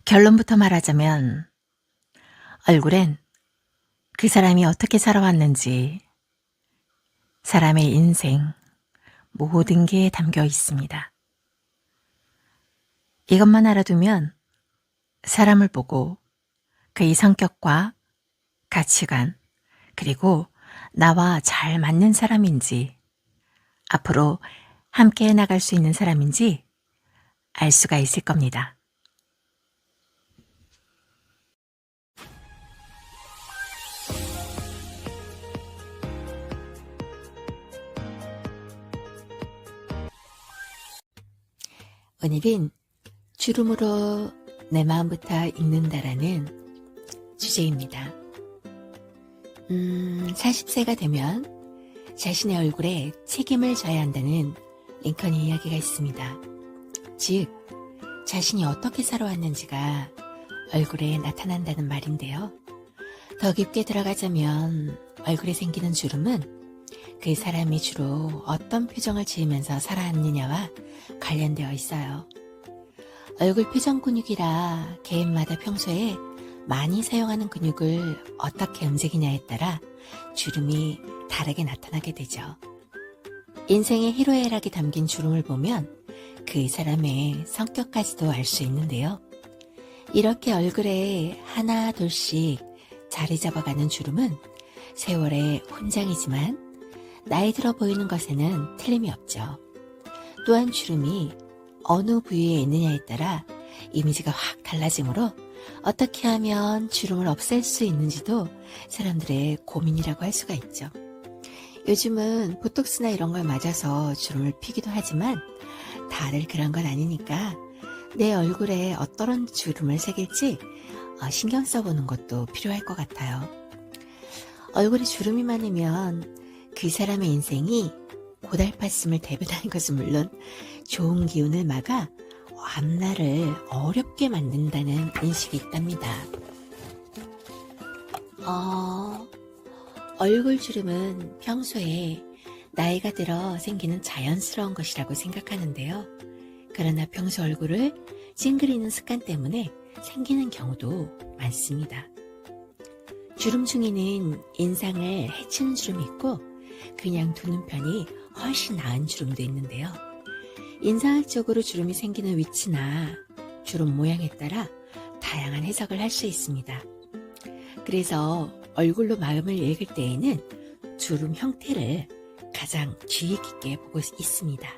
결론부터 말하자면 얼굴엔 그 사람이 어떻게 살아왔는지 사람의 인생 모든 게 담겨 있습니다. 이것만 알아두면 사람을 보고 그의 성격과 가치관 그리고 나와 잘 맞는 사람인지 앞으로 함께 나갈 수 있는 사람인지 알 수가 있을 겁니다. 오늘은 주름으로 내 마음부터 읽는다라는 주제입니다. 40세가 되면 자신의 얼굴에 책임을 져야 한다는 링컨의 이야기가 있습니다. 즉, 자신이 어떻게 살아왔는지가 얼굴에 나타난다는 말인데요. 더 깊게 들어가자면 얼굴에 생기는 주름은 그 사람이 주로 어떤 표정을 지으면서 살아왔느냐와 관련되어 있어요. 얼굴 표정 근육이라 개인마다 평소에 많이 사용하는 근육을 어떻게 움직이냐에 따라 주름이 다르게 나타나게 되죠. 인생의 희로애락이 담긴 주름을 보면 그 사람의 성격까지도 알 수 있는데요. 이렇게 얼굴에 하나 둘씩 자리 잡아가는 주름은 세월의 훈장이지만 나이 들어 보이는 것에는 틀림이 없죠. 또한 주름이 어느 부위에 있느냐에 따라 이미지가 확 달라지므로 어떻게 하면 주름을 없앨 수 있는지도 사람들의 고민이라고 할 수가 있죠. 요즘은 보톡스나 이런 걸 맞아서 주름을 피기도 하지만 다들 그런 건 아니니까 내 얼굴에 어떤 주름을 새길지 신경 써보는 것도 필요할 것 같아요. 얼굴에 주름이 많으면 그 사람의 인생이 고달팠음을 대변하는 것은 물론 좋은 기운을 막아 앞날을 어렵게 만든다는 인식이 있답니다. 얼굴 주름은 평소에 나이가 들어 생기는 자연스러운 것이라고 생각하는데요. 그러나 평소 얼굴을 찡그리는 습관 때문에 생기는 경우도 많습니다. 주름 중에는 인상을 해치는 주름이 있고 그냥 두는 편이 훨씬 나은 주름도 있는데요. 인상학적으로 주름이 생기는 위치나 주름 모양에 따라 다양한 해석을 할 수 있습니다. 그래서 얼굴로 마음을 읽을 때에는 주름 형태를 가장 주의 깊게 보고 있습니다.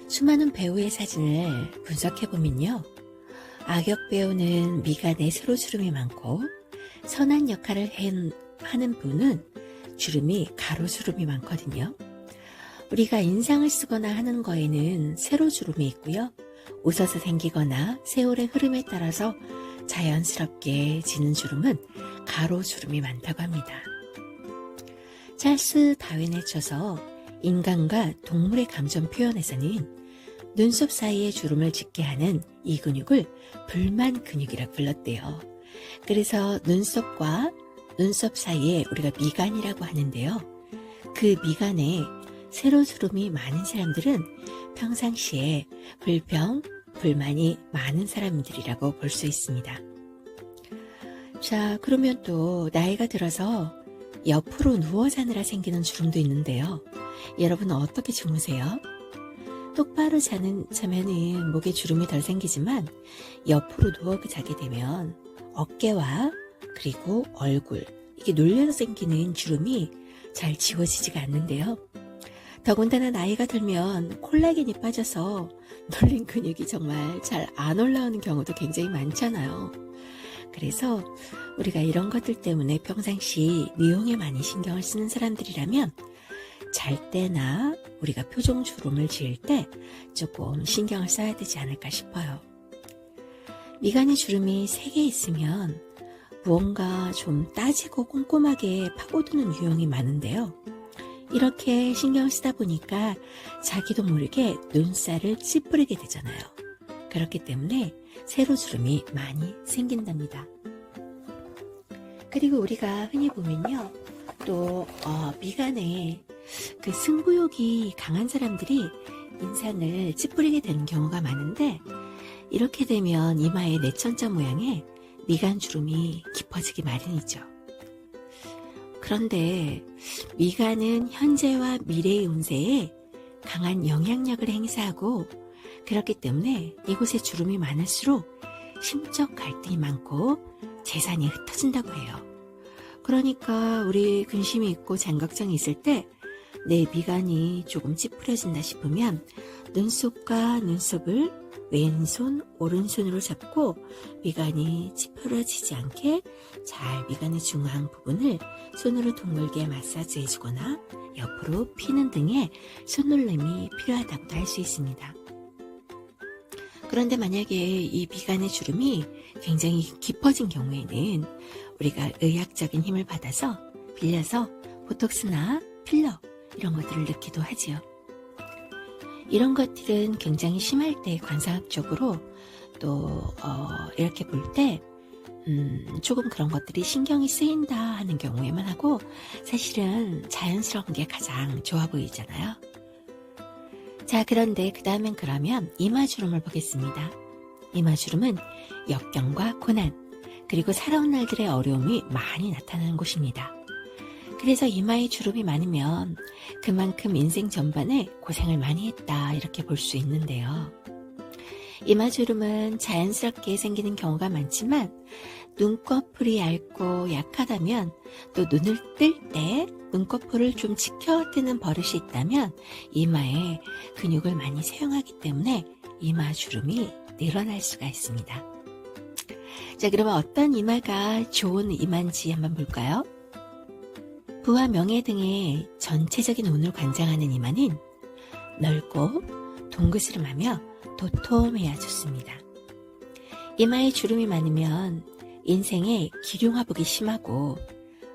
수많은 배우의 사진을 분석해보면요. 악역 배우는 미간에 세로 주름이 많고 선한 역할을 하는 분은 주름이 가로 주름이 많거든요. 우리가 인상을 쓰거나 하는 거에는 세로 주름이 있고요. 웃어서 생기거나 세월의 흐름에 따라서 자연스럽게 지는 주름은 가로 주름이 많다고 합니다. 찰스 다윈에 쳐서 인간과 동물의 감정 표현에서는 눈썹 사이에 주름을 짓게 하는 이 근육을 불만 근육이라고 불렀대요. 그래서 눈썹과 눈썹 사이에 우리가 미간이라고 하는데요. 그 미간에 세로 주름이 많은 사람들은 평상시에 불평, 불만이 많은 사람들이라고 볼 수 있습니다. 자, 그러면 또 나이가 들어서 옆으로 누워 자느라 생기는 주름도 있는데요. 여러분은 어떻게 주무세요? 똑바로 자면은 목에 주름이 덜 생기지만 옆으로 누워 자게 되면 어깨와 그리고 얼굴, 이게 눌려서 생기는 주름이 잘 지워지지가 않는데요. 더군다나 나이가 들면 콜라겐이 빠져서 눌린 근육이 정말 잘 안 올라오는 경우도 굉장히 많잖아요. 그래서 우리가 이런 것들 때문에 평상시 미용에 많이 신경을 쓰는 사람들이라면 잘 때나 우리가 표정 주름을 지을 때 조금 신경을 써야 되지 않을까 싶어요. 미간에 주름이 3개 있으면 무언가 좀 따지고 꼼꼼하게 파고드는 유형이 많은데요. 이렇게 신경을 쓰다 보니까 자기도 모르게 눈살을 찌푸리게 되잖아요. 그렇기 때문에 세로 주름이 많이 생긴답니다. 그리고 우리가 흔히 보면요. 또 미간에 그 승부욕이 강한 사람들이 인상을 찌푸리게 되는 경우가 많은데 이렇게 되면 이마의 내천자 모양의 미간 주름이 깊어지기 마련이죠. 그런데 미간은 현재와 미래의 운세에 강한 영향력을 행사하고, 그렇기 때문에 이곳에 주름이 많을수록 심적 갈등이 많고 재산이 흩어진다고 해요. 그러니까 우리 근심이 있고 장걱정이 있을 때 내 미간이 조금 찌푸려진다 싶으면 눈썹과 눈썹을 왼손, 오른손으로 잡고 미간이 찌푸려지지 않게 잘 미간의 중앙 부분을 손으로 둥글게 마사지 해주거나 옆으로 피는 등의 손놀림이 필요하다고도 할 수 있습니다. 그런데 만약에 이 미간의 주름이 굉장히 깊어진 경우에는 우리가 의학적인 힘을 받아서 빌려서 보톡스나 필러 이런 것들을 넣기도 하지요. 이런 것들은 굉장히 심할 때 관상학적으로 또 이렇게 볼 때 조금 그런 것들이 신경이 쓰인다 하는 경우에만 하고, 사실은 자연스러운 게 가장 좋아 보이잖아요. 자, 그런데 그 다음엔 그러면 이마주름을 보겠습니다. 이마주름은 역경과 고난, 그리고 살아온 날들의 어려움이 많이 나타나는 곳입니다. 그래서 이마에 주름이 많으면 그만큼 인생 전반에 고생을 많이 했다, 이렇게 볼 수 있는데요. 이마주름은 자연스럽게 생기는 경우가 많지만 눈꺼풀이 얇고 약하다면, 또 눈을 뜰 때 눈꺼풀을 좀 치켜뜨는 버릇이 있다면 이마에 근육을 많이 사용하기 때문에 이마주름이 늘어날 수가 있습니다. 자, 그러면 어떤 이마가 좋은 이마인지 한번 볼까요? 부와 명예 등의 전체적인 운을 관장하는 이마는 넓고 동그스름하며 도톰해야 좋습니다. 이마에 주름이 많으면 인생에 기륭화복이 심하고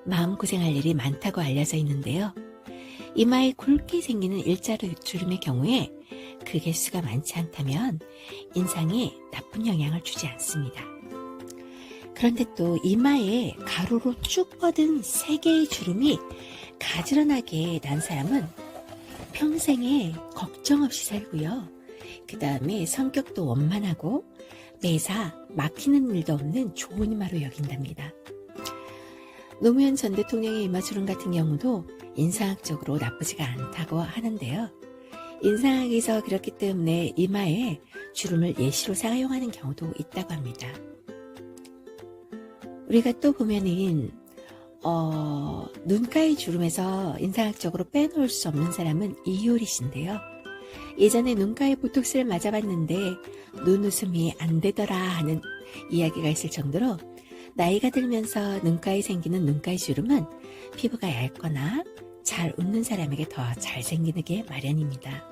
마음고생할 일이 많다고 알려져 있는데요. 이마에 굵게 생기는 일자로 주름의 경우에 그 개수가 많지 않다면 인상에 나쁜 영향을 주지 않습니다. 그런데 또 이마에 가로로 쭉 뻗은 3개의 주름이 가지런하게 난 사람은 평생에 걱정 없이 살고요. 그 다음에 성격도 원만하고 매사 막히는 일도 없는 좋은 이마로 여긴답니다. 노무현 전 대통령의 이마주름 같은 경우도 인상학적으로 나쁘지가 않다고 하는데요. 인상학에서 그렇기 때문에 이마에 주름을 예시로 사용하는 경우도 있다고 합니다. 우리가 또 보면은 눈가의 주름에서 인상학적으로 빼놓을 수 없는 사람은 이효리 씨인데요. 예전에 눈가에 보톡스를 맞아봤는데 눈웃음이 안 되더라 하는 이야기가 있을 정도로 나이가 들면서 눈가에 생기는 눈가의 주름은 피부가 얇거나 잘 웃는 사람에게 더 잘 생기는 게 마련입니다.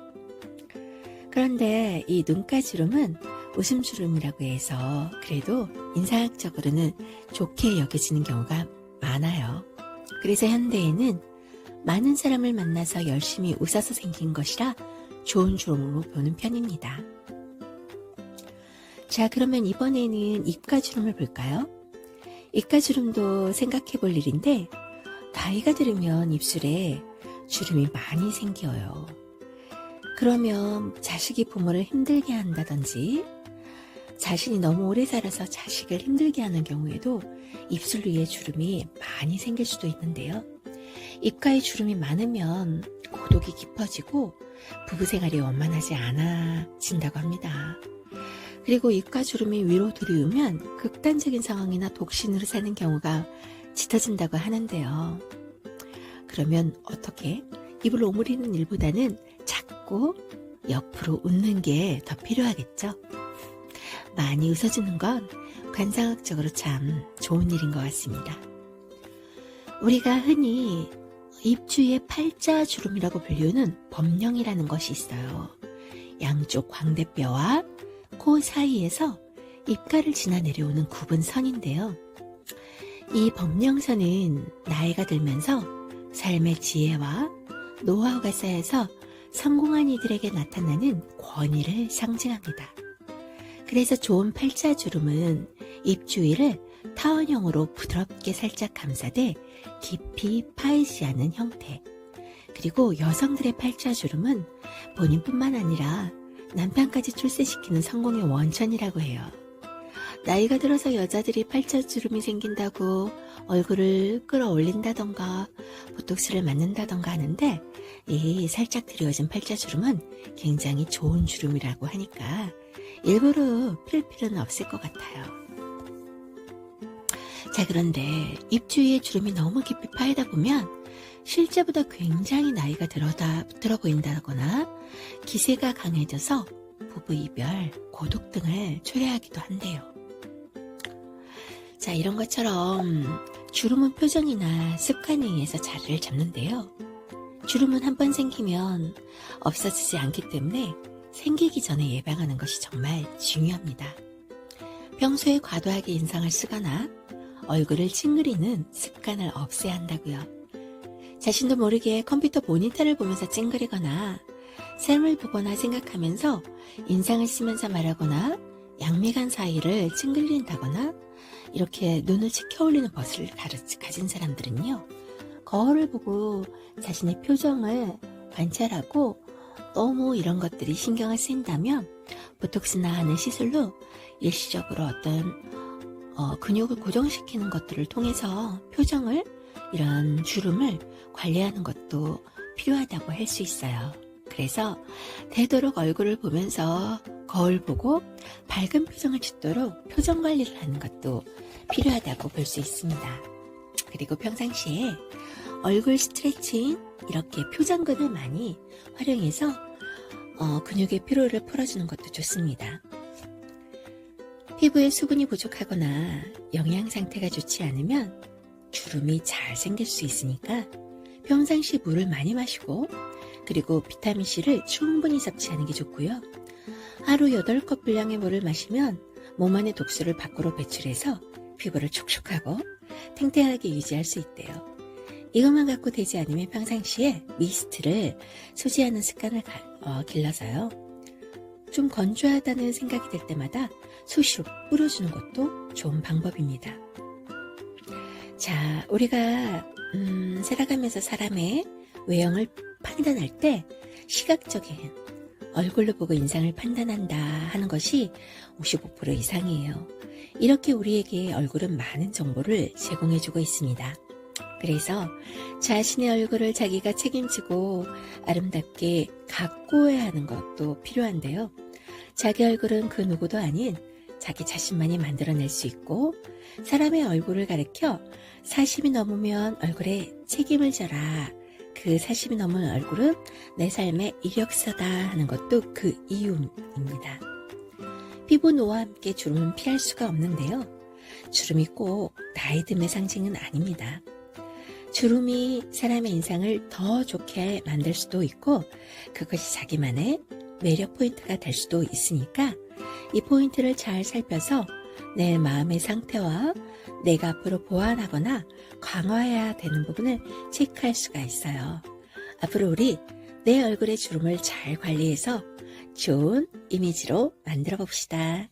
그런데 이 눈가 주름은 웃음주름이라고 해서 그래도 인상학적으로는 좋게 여겨지는 경우가 많아요. 그래서 현대에는 많은 사람을 만나서 열심히 웃어서 생긴 것이라 좋은 주름으로 보는 편입니다. 자, 그러면 이번에는 입가주름을 볼까요? 입가주름도 생각해 볼 일인데 나이가 들으면 입술에 주름이 많이 생겨요. 그러면 자식이 부모를 힘들게 한다든지 자신이 너무 오래 살아서 자식을 힘들게 하는 경우에도 입술 위에 주름이 많이 생길 수도 있는데요. 입가에 주름이 많으면 고독이 깊어지고 부부생활이 원만하지 않아진다고 합니다. 그리고 입가 주름이 위로 들이우면 극단적인 상황이나 독신으로 사는 경우가 짙어진다고 하는데요. 그러면 어떻게? 입을 오므리는 일보다는 작고 옆으로 웃는 게 더 필요하겠죠? 많이 웃어주는 건 관상학적으로 참 좋은 일인 것 같습니다. 우리가 흔히 입 주위의 팔자주름이라고 불리우는 범령이라는 것이 있어요. 양쪽 광대뼈와 코 사이에서 입가를 지나 내려오는 굽은 선인데요. 이 범령선은 나이가 들면서 삶의 지혜와 노하우가 쌓여서 성공한 이들에게 나타나는 권위를 상징합니다. 그래서 좋은 팔자주름은 입 주위를 타원형으로 부드럽게 살짝 감싸되 깊이 파이지 않는 형태. 그리고 여성들의 팔자주름은 본인뿐만 아니라 남편까지 출세시키는 성공의 원천이라고 해요. 나이가 들어서 여자들이 팔자주름이 생긴다고 얼굴을 끌어올린다던가 보톡스를 맞는다던가 하는데, 이 살짝 드리워진 팔자주름은 굉장히 좋은 주름이라고 하니까 일부러 필 필요는 없을 것 같아요. 자, 그런데 입 주위에 주름이 너무 깊이 파이다 보면 실제보다 굉장히 나이가 들어 보인다거나 기세가 강해져서 부부 이별, 고독 등을 초래하기도 한대요. 자, 이런 것처럼 주름은 표정이나 습관에 의해서 자리를 잡는데요. 주름은 한 번 생기면 없어지지 않기 때문에 생기기 전에 예방하는 것이 정말 중요합니다. 평소에 과도하게 인상을 쓰거나 얼굴을 찡그리는 습관을 없애야 한다고요. 자신도 모르게 컴퓨터 모니터를 보면서 찡그리거나 샘을 보거나 생각하면서 인상을 쓰면서 말하거나 양미간 사이를 찡그린다거나 이렇게 눈을 치켜 올리는 버릇을 가진 사람들은요, 거울을 보고 자신의 표정을 관찰하고 너무 이런 것들이 신경을 쓰인다면 보톡스나 하는 시술로 일시적으로 어떤 근육을 고정시키는 것들을 통해서 표정을, 이런 주름을 관리하는 것도 필요하다고 할 수 있어요. 그래서 되도록 얼굴을 보면서 거울 보고 밝은 표정을 짓도록 표정 관리를 하는 것도 필요하다고 볼 수 있습니다. 그리고 평상시에 얼굴 스트레칭, 이렇게 표정근을 많이 활용해서 근육의 피로를 풀어주는 것도 좋습니다. 피부에 수분이 부족하거나 영양 상태가 좋지 않으면 주름이 잘 생길 수 있으니까 평상시 물을 많이 마시고, 그리고 비타민C를 충분히 섭취하는 게 좋고요. 하루 8컵 분량의 물을 마시면 몸 안의 독소를 밖으로 배출해서 피부를 촉촉하고 탱탱하게 유지할 수 있대요. 이것만 갖고 되지 않으면 평상시에 미스트를 소지하는 습관을 길러서요. 좀 건조하다는 생각이 들 때마다 수시로 뿌려주는 것도 좋은 방법입니다. 자, 우리가 살아가면서 사람의 외형을 판단할 때 시각적인 얼굴로 보고 인상을 판단한다 하는 것이 55% 이상이에요. 이렇게 우리에게 얼굴은 많은 정보를 제공해주고 있습니다. 그래서 자신의 얼굴을 자기가 책임지고 아름답게 가꾸어야 하는 것도 필요한데요. 자기 얼굴은 그 누구도 아닌 자기 자신만이 만들어낼 수 있고, 사람의 얼굴을 가리켜 40이 넘으면 얼굴에 책임을 져라, 그 40이 넘은 얼굴은 내 삶의 이력서다 하는 것도 그 이유입니다. 피부 노화와 함께 주름은 피할 수가 없는데요. 주름이 꼭 나이 듦의 상징은 아닙니다. 주름이 사람의 인상을 더 좋게 만들 수도 있고, 그것이 자기만의 매력 포인트가 될 수도 있으니까 이 포인트를 잘 살펴서 내 마음의 상태와 내가 앞으로 보완하거나 강화해야 되는 부분을 체크할 수가 있어요. 앞으로 우리 내 얼굴의 주름을 잘 관리해서 좋은 이미지로 만들어 봅시다.